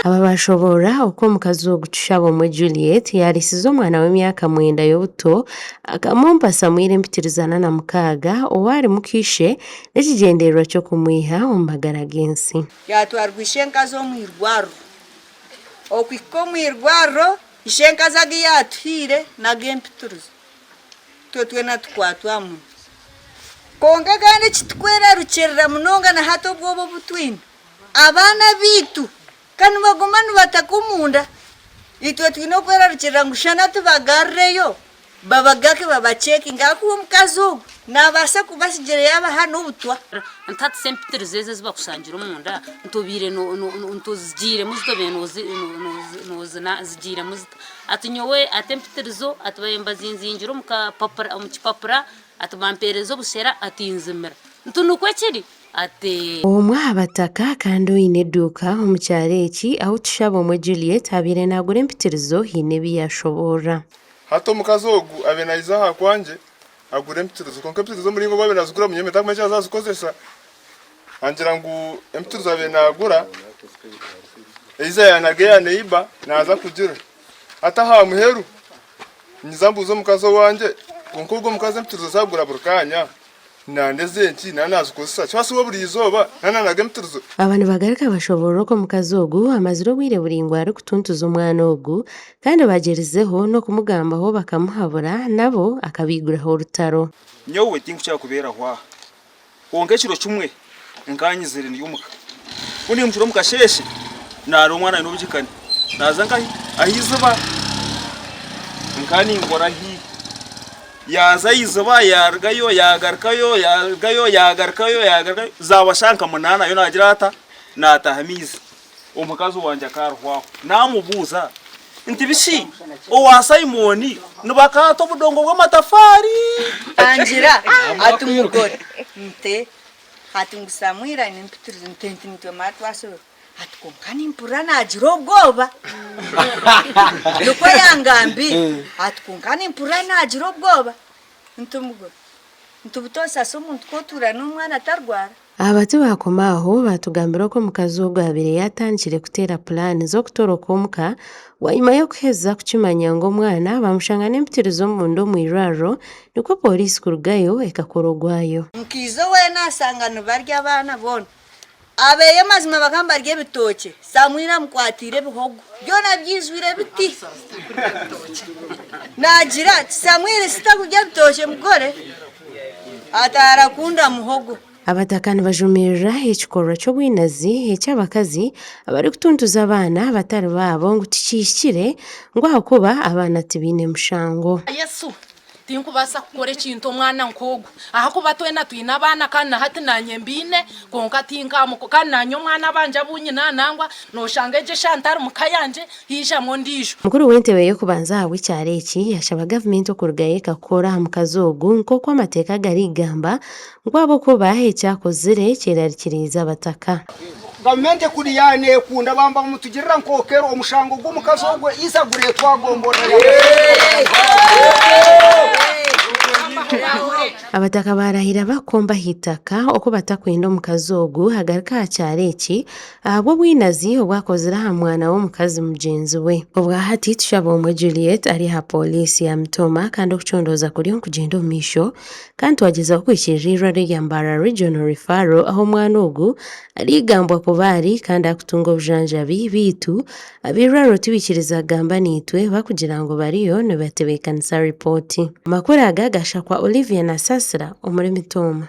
aba bashobora uko mukazi wo gucishabo mu Juliet yarisize umwana w'imyaka 9 y'obuto akamumpasa mwire mpitirizana na mukaga owari mukishe n'ekigendererwa cyo kumwiha umbagara gensi yatwarwishenkazo mu irwaro okwiko mu irwaro ishenkaza giyatwire na gempituruzo twetwe tukwatwamu konga gane kitkwera rucerera munonga na hato bwobo butwina abana bitu kandi bagumana batakumunda itwe twinokwera rucerera ngushana tubagarreyo babagake babacheki ngakuwo mukazo nabasa kubasijere yaba hano ubutwa ntati sempituruzo zeze bakusangira umunda ntubire ntuzigire muzito benoze nozina zigire muzito atunyowe atempituruzo atbayemba zinzinjiro mukapapura umukipapura atubamperezo busera atinzimira ntunukwe kiri ate abataka kandi uyineduka omukyareki aho tushabo mu Juliet habire nagure mpitirizo hine biyashobora hato mukazogu abenaiza hakwanje agure mpitirizo konka mpitirizo muri ngo babe nazugura mu nyemeta kuma cyaza zikozesa angira ngo mpitirizo abenagura iza yanage ya neiba naza kugira hata ha muheru nizambuzo mukazo wanje konko ubwo mukaze mpitirizo zagura burkanya nandezenki nanazukozesa cyase wo buri izoba nananaga mpitirizo abantu bagarika bashobora ko mukazogu amaziro bwire buringwa ari kutuntuza umwana ogu kandi bagerizeho no kumugambaho bakamuhabura nabo akabiguraho rutaro nyowe tingu cyakubera hwa onge kiro kimwe nkanyizire n'yumuka undi mukiro mukasheshe naro umwana n'ubujikane naza nkahi ahizuba nkani ngora hi yaza izuba yargayo yagarkayo zabashanka munana yo nagira ata natahamiza umukazi wanje akarwaho namubuza nti bishi owasaimoni nubakato budongo bw'amatafari angira atumugore nte hatungusamwira nimpitirizo ntenti nitwe matwaso hatukonkani mpurana ajirobwoba nuko yangambi hatukonkani mpurana ajirobwoba ntumugore ntubutosa so muntu kotura n'umwana atarwara abatu bakomaho batugambira ko mukazogo habire yatangire kutera plan zo kutoroka omuka wanyuma yo kuheza kukimanya ngo mwana bamushangane mpitirizo mu ndo mu iraro niko polisi kurugayo ekakorogwayo mkizo we nasangano barya abana bona abeye mazima bakamba rye bitoke samwira mkwatire bihogo byo nabyizwire biti nagira samwira sitakujya bitoke mugore atarakunda muhogo abatakani bajumirira ekikorwa cyo bwinazi ekyabakazi abari kutuntuza abana batari babo ngo tikishire ngo hakuba abana tibine mushango Yesu tinkubasa kukora ekintu omwana nkogo ahakuba twena twina abana kandi hati nanyembine konka tinkamuko kandi nanyo omwana banje abunyina nangwa noshanga eje Chantal mukayanje hijamo ndijo mukuru w'entebe yo kubanza hawe cyareki yashaba government okurugaye kakora mukazogu nkoko amateka garigamba ngo abo ko bahe cyakozere cyerarikiriza abataka gavumenti kuri yane kunda bamba mutugirira nkokero omushango gw'umukazogwe izagure twagombora abataka barahira bakomba hitaka uko batakwenda mukazogu hagarika cyareki abo bwinazi obwakozera ha mwana wo mukazi mugenzi we obwa hati tushabo mu Juliet ari ha polisi ya Mtoma kandi okuchondoza kuri kugenda omisho kandi wageza kwishirira ryambara regional referral aho mwana ogu ari gambwa kubari kandi akutunga obujanjabi bitu abiraro tibikiriza gamba nitwe bakugira ngo bariyo no batebekanisa report makuru agagasha kwa Olivia na Sasra omuri Mitoma.